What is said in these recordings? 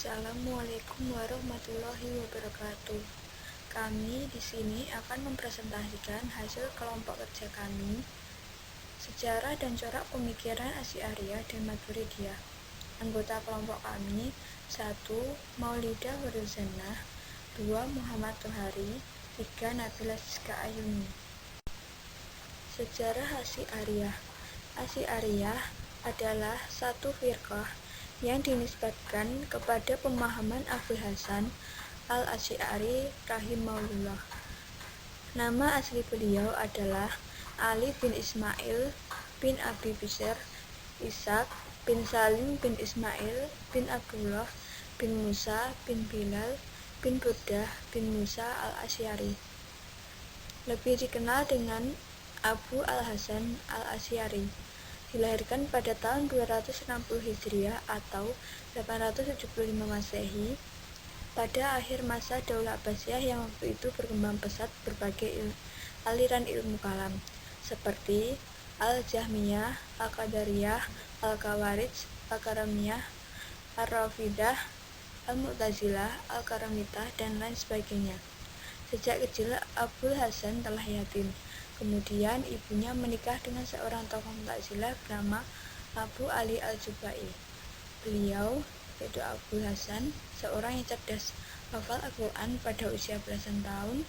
Assalamualaikum warahmatullahi wabarakatuh. Kami di sini akan mempresentasikan hasil kelompok kerja kami, sejarah dan corak pemikiran Asy'ariyah dan Maturidiyah. Anggota kelompok kami: 1. Maulidah Warzannah, 2. Muhammad Tohari, 3. Nabila Siska Ayuni. Sejarah Asy'ariyah. Asy'ariyah adalah satu firqah yang dinisbatkan kepada pemahaman Abul Hasan al-Asy'ari rahimahullah. Nama asli beliau adalah Ali bin Ismail bin Abi Bishr Ishaq bin Salim bin Ismail bin Abdullah bin Musa bin Bilal bin Burdah bin Musa al-Asy'ari, lebih dikenal dengan Abu al-Hasan al-Asy'ari. Dilahirkan pada tahun 260 Hijriah atau 875 Masehi pada akhir masa Daulah Abbasiyah yang waktu itu berkembang pesat berbagai aliran ilmu kalam seperti Al-Jahmiyah, Al-Qadariyah, Al-Khawarij, Al-Karamiyah, Ar-Rafidah, Al-Mu'tazilah, Al-Karamitah, dan lain sebagainya. Sejak kecil Abul Hasan telah yatim. Kemudian ibunya menikah dengan seorang tokoh Mu'tazilah bernama Abu Ali al-Jubai. Beliau, yaitu Abul Hasan, seorang yang cerdas, hafal Al-Quran pada usia belasan tahun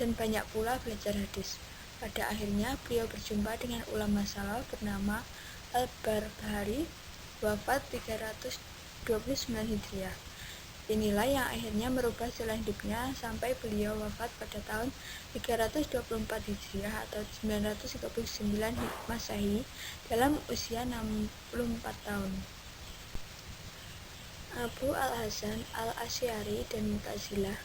dan banyak pula belajar hadis. Pada akhirnya beliau berjumpa dengan ulama salaf bernama Al-Barbahari, wafat 329 Hijriah. Inilah yang akhirnya merubah jalan hidupnya sampai beliau wafat pada tahun 324 Hijriah atau 939 Masehi dalam usia 64 tahun. Abu al-Hasan al-Asy'ari dan Mu'tazilah.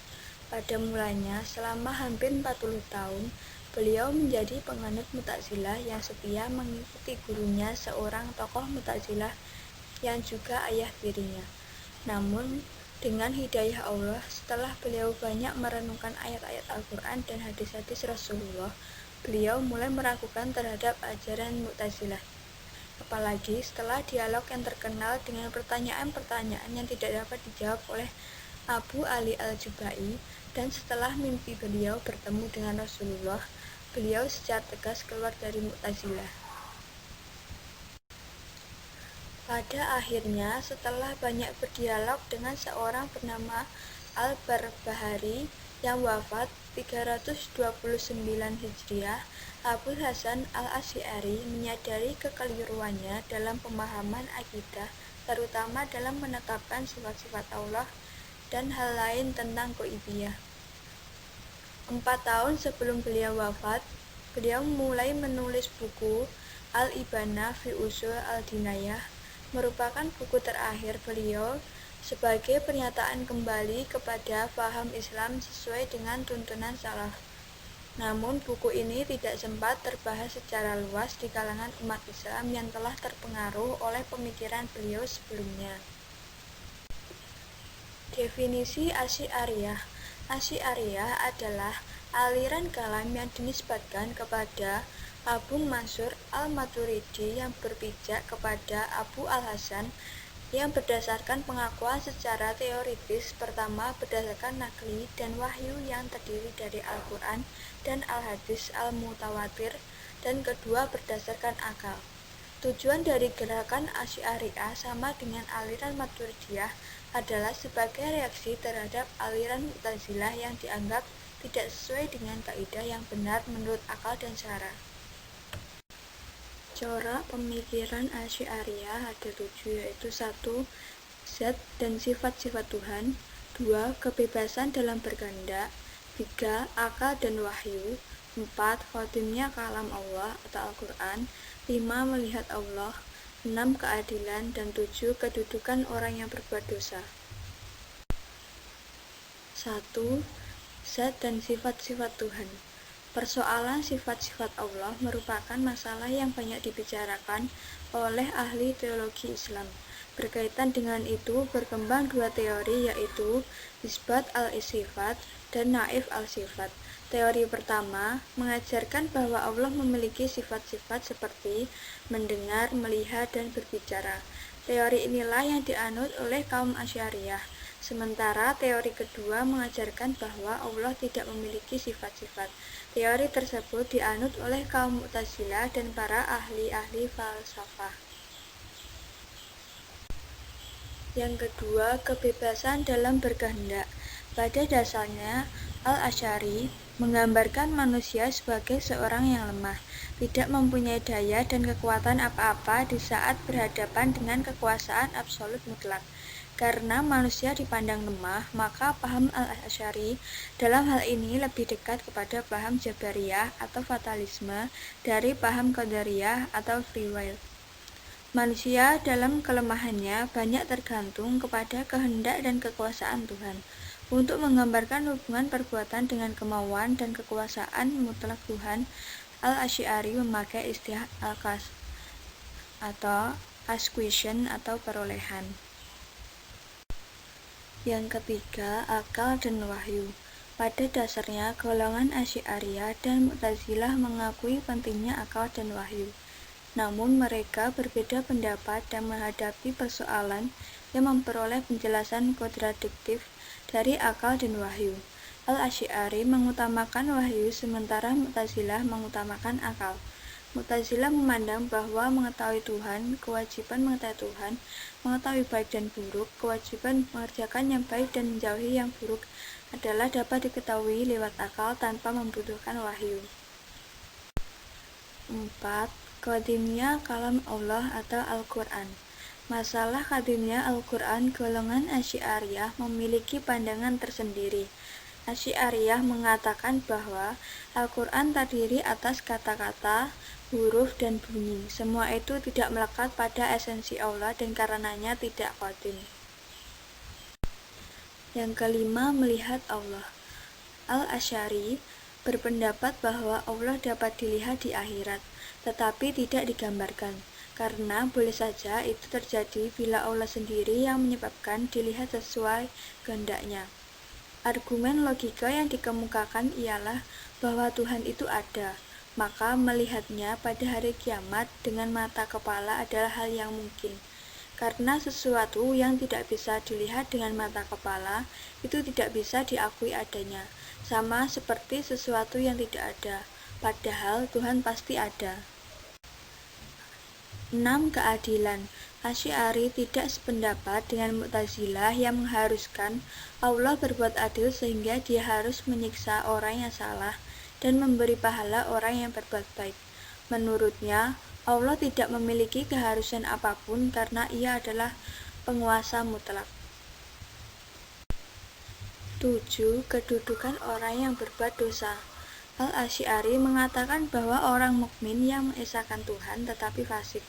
Pada mulanya, selama hampir 40 tahun, beliau menjadi penganut Mu'tazilah yang setia mengikuti gurunya, seorang tokoh Mu'tazilah yang juga ayah tirinya. Namun, dengan hidayah Allah, setelah beliau banyak merenungkan ayat-ayat Al-Quran dan hadis-hadis Rasulullah, beliau mulai meragukan terhadap ajaran Mu'tazilah. Apalagi setelah dialog yang terkenal dengan pertanyaan-pertanyaan yang tidak dapat dijawab oleh Abu Ali al-Jubai, dan setelah mimpi beliau bertemu dengan Rasulullah, beliau secara tegas keluar dari Mu'tazilah. Pada akhirnya, setelah banyak berdialog dengan seorang bernama Al-Barbahari yang wafat 329 Hijriah, Abul Hasan al-Asy'ari menyadari kekeliruannya dalam pemahaman akidah, terutama dalam menetapkan sifat-sifat Allah dan hal lain tentang ghaibiyah. 4 tahun sebelum beliau wafat, beliau mulai menulis buku Al-Ibana fi Usul al-Dinayah, merupakan buku terakhir beliau sebagai pernyataan kembali kepada paham Islam sesuai dengan tuntunan salaf. Namun buku ini tidak sempat terbahas secara luas di kalangan umat Islam yang telah terpengaruh oleh pemikiran beliau sebelumnya. Definisi Asy'ariyah. Asy'ariyah adalah aliran kalam yang dinisbatkan kepada Abu Mansur al-Maturidi yang berpijak kepada Abu al-Hasan yang berdasarkan pengakuan secara teoritis, pertama berdasarkan nakli dan wahyu yang terdiri dari Al-Quran dan Al-Hadis al-Mutawatir, dan kedua berdasarkan akal. Tujuan dari gerakan Asy'ariyah sama dengan aliran Maturidiyah adalah sebagai reaksi terhadap aliran Mu'tazilah yang dianggap tidak sesuai dengan kaidah yang benar menurut akal dan syara. Corak pemikiran Asy'ariyah ada 7, yaitu 1. Zat dan sifat-sifat Tuhan, 2. Kebebasan dalam berkehendak, 3. Akal dan wahyu, 4. Khotimnya kalam Allah atau Al-Quran, 5. Melihat Allah, 6. Keadilan, dan 7. Kedudukan orang yang berbuat dosa. 1. Zat dan sifat-sifat Tuhan. Persoalan sifat-sifat Allah merupakan masalah yang banyak dibicarakan oleh ahli teologi Islam. Berkaitan dengan itu, berkembang dua teori, yaitu Isbat al-Sifat dan Naif al-Sifat. Teori pertama mengajarkan bahwa Allah memiliki sifat-sifat seperti mendengar, melihat, dan berbicara. Teori inilah yang dianut oleh kaum Asy'ariyah. Sementara teori kedua mengajarkan bahwa Allah tidak memiliki sifat-sifat. Teori tersebut dianut oleh kaum Mu'tazilah dan para ahli-ahli falsafah. Yang kedua, kebebasan dalam berkehendak. Pada dasarnya, Al-Asy'ari menggambarkan manusia sebagai seorang yang lemah, tidak mempunyai daya dan kekuatan apa-apa di saat berhadapan dengan kekuasaan absolut mutlak. Karena manusia dipandang lemah, maka paham Al-Asy'ari dalam hal ini lebih dekat kepada paham Jabariyah atau fatalisme dari paham Qadariyah atau free will. Manusia dalam kelemahannya banyak tergantung kepada kehendak dan kekuasaan Tuhan. Untuk menggambarkan hubungan perbuatan dengan kemauan dan kekuasaan mutlak Tuhan, Al-Asy'ari memakai istilah al-kas atau acquisition atau perolehan. Yang ketiga, akal dan wahyu. Pada dasarnya, golongan Asy'ariyah dan Mu'tazilah mengakui pentingnya akal dan wahyu. Namun mereka berbeda pendapat dan menghadapi persoalan yang memperoleh penjelasan kontradiktif dari akal dan wahyu. Al-Asy'ari mengutamakan wahyu sementara Mu'tazilah mengutamakan akal. Mu'tazilah memandang bahwa mengetahui Tuhan, kewajiban mengetahui Tuhan, mengetahui baik dan buruk, kewajiban mengerjakan yang baik dan menjauhi yang buruk adalah dapat diketahui lewat akal tanpa membutuhkan wahyu. 4. Qadimiyah kalam Allah atau Al-Quran. Masalah qadimiyah Al-Quran, golongan Asy'ariyah memiliki pandangan tersendiri. Asy'ariyah mengatakan bahwa Al-Quran terdiri atas kata-kata, huruf, dan bunyi. Semua itu tidak melekat pada esensi Allah dan karenanya tidak qadim. Yang kelima, melihat Allah. Al-Asy'ari berpendapat bahwa Allah dapat dilihat di akhirat, tetapi tidak digambarkan, karena boleh saja itu terjadi bila Allah sendiri yang menyebabkan dilihat sesuai kehendaknya. Argumen logika yang dikemukakan ialah bahwa Tuhan itu ada, maka melihatnya pada hari kiamat dengan mata kepala adalah hal yang mungkin. Karena sesuatu yang tidak bisa dilihat dengan mata kepala, itu tidak bisa diakui adanya. Sama seperti sesuatu yang tidak ada, padahal Tuhan pasti ada. 6. Keadilan. Asy'ari tidak sependapat dengan Mu'tazilah yang mengharuskan Allah berbuat adil sehingga dia harus menyiksa orang yang salah dan memberi pahala orang yang berbuat baik. Menurutnya, Allah tidak memiliki keharusan apapun karena Ia adalah penguasa mutlak. 7. Kedudukan orang yang berbuat dosa. Al-Asy'ari mengatakan bahwa orang mukmin yang mengesahkan Tuhan tetapi fasik,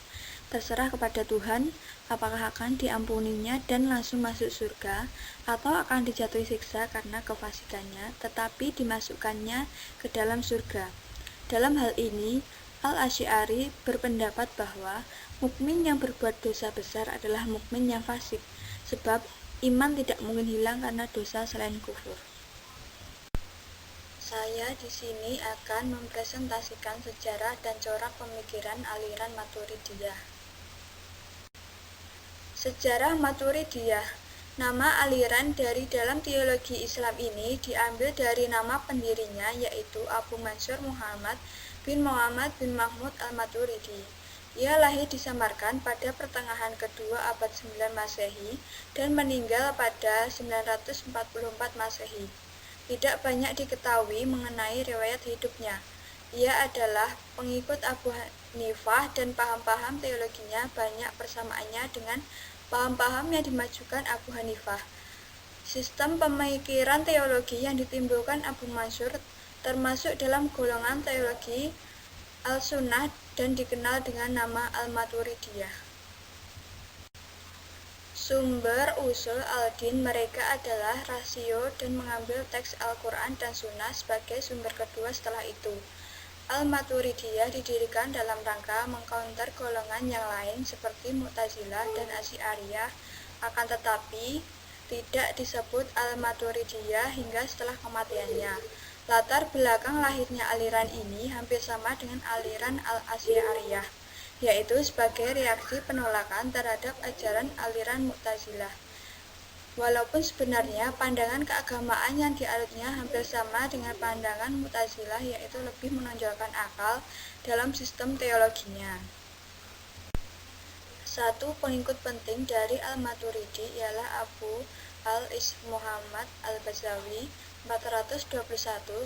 terserah kepada Tuhan apakah akan diampuninya dan langsung masuk surga atau akan dijatuhi siksa karena kefasikannya tetapi dimasukkannya ke dalam surga. Dalam hal ini, Al-Asy'ari berpendapat bahwa mukmin yang berbuat dosa besar adalah mukmin yang fasik, sebab iman tidak mungkin hilang karena dosa selain kufur. Saya di sini akan mempresentasikan sejarah dan corak pemikiran aliran Maturidiyah. Sejarah Maturidiyah. Nama aliran dari dalam teologi Islam ini diambil dari nama pendirinya, yaitu Abu Mansur Muhammad bin Muhammad bin Mahmud al-Maturidi. Ia lahir di Samarkand pada pertengahan kedua abad 9 Masehi dan meninggal pada 944 Masehi. Tidak banyak diketahui mengenai riwayat hidupnya. Ia adalah pengikut Abu Hanifah dan paham-paham teologinya banyak persamaannya dengan paham-paham yang dimajukan Abu Hanifah. Sistem pemikiran teologi yang ditimbulkan Abu Mansur termasuk dalam golongan teologi Al-Sunnah dan dikenal dengan nama Al-Maturidiyah. Sumber usul al-din mereka adalah rasio dan mengambil teks Al-Quran dan Sunnah sebagai sumber kedua setelah itu. Al-Maturidiyah didirikan dalam rangka mengcounter golongan yang lain seperti Mu'tazilah dan Asy'ariyah, akan tetapi tidak disebut Al-Maturidiyah hingga setelah kematiannya. Latar belakang lahirnya aliran ini hampir sama dengan aliran Al-Asy'ariyah. yaitu sebagai reaksi penolakan terhadap ajaran aliran Mu'tazilah. Walaupun sebenarnya pandangan keagamaan yang dianutnya hampir sama dengan pandangan Mu'tazilah, yaitu lebih menonjolkan akal dalam sistem teologinya. Satu pengikut penting dari Al-Maturidi ialah Abu al-Is Muhammad al-Bazawi 421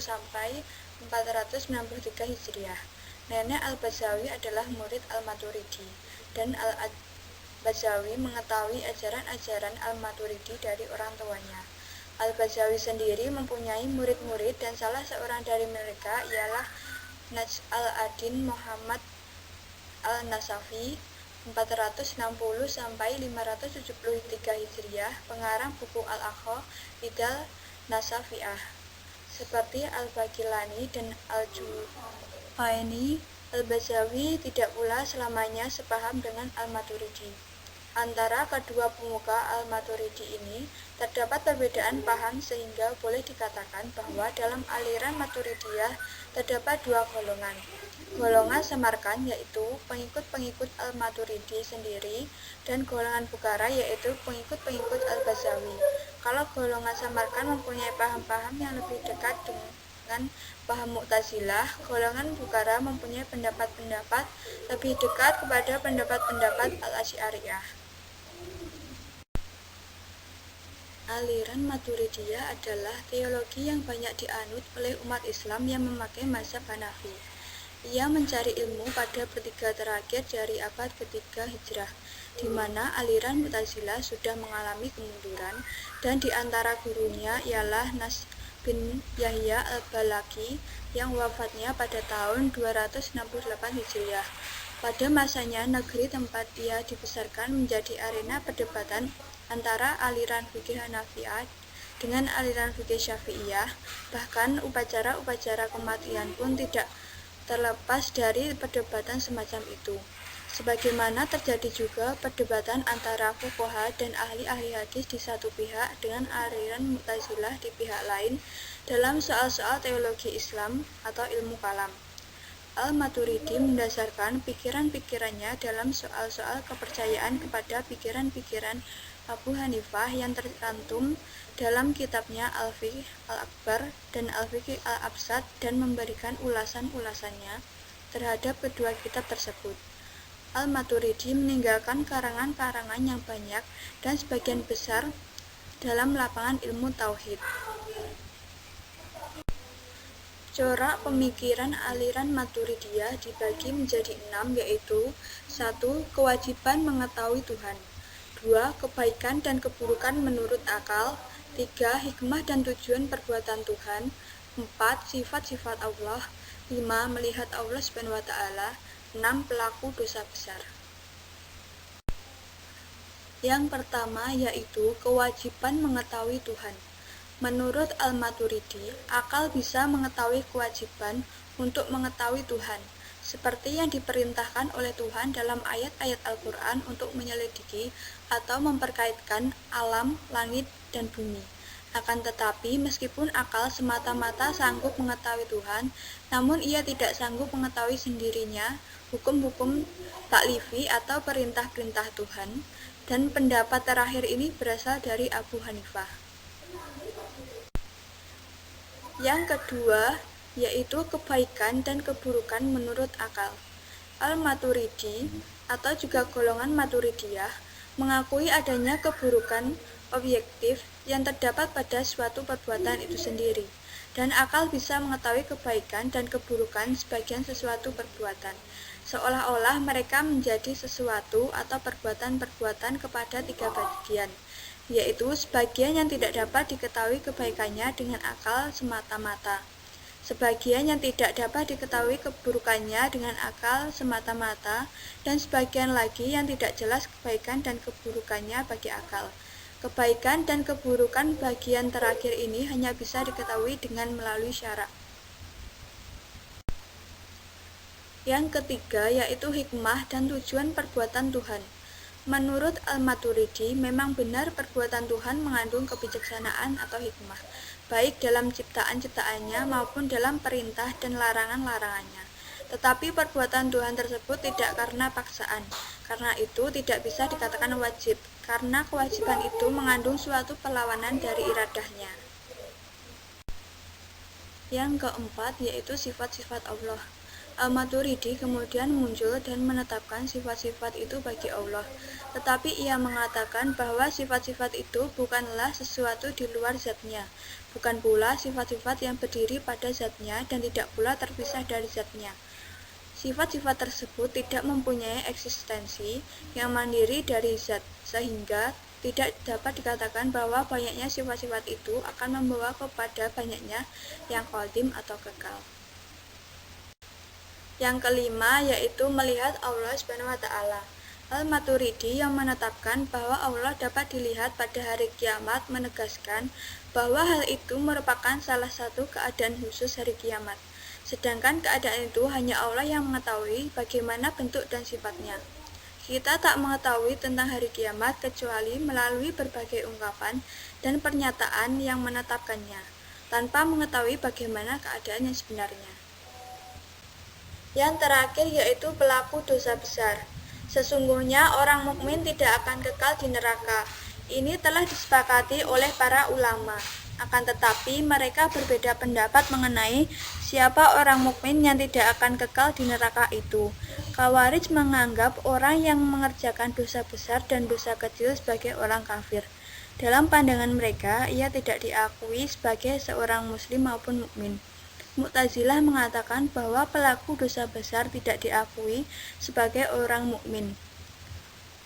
sampai 493 Hijriah. Nenek al-Bazawi adalah murid Al-Maturidi, dan Al-Bazawi mengetahui ajaran-ajaran Al-Maturidi dari orang tuanya. Al-Bazawi sendiri mempunyai murid-murid, dan salah seorang dari mereka ialah Najm al-Adin Muhammad al-Nasafi 460 sampai 573 Hijriah, pengarang buku Al-Aqaidah Nasafi'ah. Seperti Al-Baqillani dan Al-Juwaini, Al-Bazawi tidak pula selamanya sepaham dengan Al-Maturidi. Antara kedua pemuka Al-Maturidi ini terdapat perbedaan paham, sehingga boleh dikatakan bahwa dalam aliran Maturidiyah terdapat dua golongan. Golongan Samarkan, yaitu pengikut-pengikut Al-Maturidi sendiri, dan golongan Bukhara, yaitu pengikut-pengikut Al-Bazawi. Kalau golongan Samarkan mempunyai paham-paham yang lebih dekat dengan paham Mu'tazilah, golongan Bukhara mempunyai pendapat-pendapat lebih dekat kepada pendapat-pendapat Al-Asy'ariyah. Aliran Maturidiyah adalah teologi yang banyak dianut oleh umat Islam yang memakai mazhab Hanafi. Ia mencari ilmu pada pertiga terakhir dari abad ketiga Hijrah, di mana aliran Mu'tazilah sudah mengalami kemunduran, dan di antara gurunya ialah Nasr bin Yahya al-Balaki yang wafatnya pada tahun 268 Hijriah. Pada masanya, negeri tempat ia dibesarkan menjadi arena perdebatan antara aliran fikih Hanafiyah dengan aliran fikih Syafi'iyah. Bahkan upacara-upacara kematian pun tidak terlepas dari perdebatan semacam itu. Sebagaimana terjadi juga perdebatan antara fuqaha dan ahli-ahli hadis di satu pihak dengan aliran Mu'tazilah di pihak lain dalam soal-soal teologi Islam atau ilmu kalam. Al-Maturidi mendasarkan pikiran-pikirannya dalam soal-soal kepercayaan kepada pikiran-pikiran Abu Hanifah yang tercantum dalam kitabnya Al-Fiqh Al-Akbar dan Al-Fiqh Al-Absat, dan memberikan ulasan-ulasannya terhadap kedua kitab tersebut. Al-Maturidi meninggalkan karangan-karangan yang banyak dan sebagian besar dalam lapangan ilmu tauhid. Corak pemikiran aliran Maturidiyah dibagi menjadi 6, yaitu 1. Kewajiban mengetahui Tuhan, 2. Kebaikan dan keburukan menurut akal, 3. Hikmah dan tujuan perbuatan Tuhan, 4. Sifat-sifat Allah, 5. Melihat Allah SWT, 6. Pelaku dosa besar. Yang pertama yaitu kewajiban mengetahui Tuhan. Menurut Al-Maturidi, akal bisa mengetahui kewajiban untuk mengetahui Tuhan, seperti yang diperintahkan oleh Tuhan dalam ayat-ayat Al-Quran untuk menyelidiki atau memperkaitkan alam, langit, dan bumi. Akan tetapi, meskipun akal semata-mata sanggup mengetahui Tuhan, namun ia tidak sanggup mengetahui sendirinya hukum-hukum taklifi atau perintah-perintah Tuhan, dan pendapat terakhir ini berasal dari Abu Hanifah. Yang kedua yaitu kebaikan dan keburukan menurut akal. Al-Maturidi atau juga golongan Maturidiyah mengakui adanya keburukan objektif yang terdapat pada suatu perbuatan itu sendiri, dan akal bisa mengetahui kebaikan dan keburukan sebagian sesuatu perbuatan, seolah-olah mereka menjadi sesuatu atau perbuatan-perbuatan kepada tiga bagian, yaitu sebagian yang tidak dapat diketahui kebaikannya dengan akal semata-mata, sebagian yang tidak dapat diketahui keburukannya dengan akal semata-mata, dan sebagian lagi yang tidak jelas kebaikan dan keburukannya bagi akal. Kebaikan dan keburukan bagian terakhir ini hanya bisa diketahui dengan melalui syara'. Yang ketiga yaitu hikmah dan tujuan perbuatan Tuhan. Menurut Al-Maturidi, memang benar perbuatan Tuhan mengandung kebijaksanaan atau hikmah, baik dalam ciptaan-ciptaannya maupun dalam perintah dan larangan-larangannya. Tetapi perbuatan Tuhan tersebut tidak karena paksaan. Karena itu tidak bisa dikatakan wajib, karena kewajiban itu mengandung suatu perlawanan dari iradahnya. Yang keempat yaitu sifat-sifat Allah. Al-Maturidi kemudian muncul dan menetapkan sifat-sifat itu bagi Allah. Tetapi ia mengatakan bahwa sifat-sifat itu bukanlah sesuatu di luar zatnya, bukan pula sifat-sifat yang berdiri pada zatnya dan tidak pula terpisah dari zatnya. Sifat-sifat tersebut tidak mempunyai eksistensi yang mandiri dari zat, sehingga tidak dapat dikatakan bahwa banyaknya sifat-sifat itu akan membawa kepada banyaknya yang qadim atau kekal. Yang kelima yaitu melihat Allah SWT. Al-Maturidi yang menetapkan bahwa Allah dapat dilihat pada hari kiamat menegaskan bahwa hal itu merupakan salah satu keadaan khusus hari kiamat. Sedangkan keadaan itu hanya Allah yang mengetahui bagaimana bentuk dan sifatnya. Kita tak mengetahui tentang hari kiamat kecuali melalui berbagai ungkapan dan pernyataan yang menetapkannya, tanpa mengetahui bagaimana keadaan yang sebenarnya. Yang terakhir yaitu pelaku dosa besar. Sesungguhnya orang mukmin tidak akan kekal di neraka. Ini telah disepakati oleh para ulama. Akan tetapi mereka berbeda pendapat mengenai siapa orang mukmin yang tidak akan kekal di neraka itu. Khawarij menganggap orang yang mengerjakan dosa besar dan dosa kecil sebagai orang kafir. Dalam pandangan mereka, ia tidak diakui sebagai seorang muslim maupun mukmin. Mu'tazilah mengatakan bahwa pelaku dosa besar tidak diakui sebagai orang mukmin,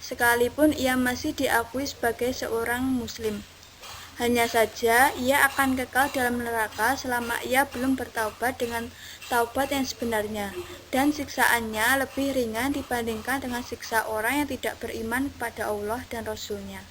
sekalipun ia masih diakui sebagai seorang muslim. Hanya saja ia akan kekal dalam neraka selama ia belum bertaubat dengan taubat yang sebenarnya, dan siksaannya lebih ringan dibandingkan dengan siksa orang yang tidak beriman kepada Allah dan Rasul-Nya.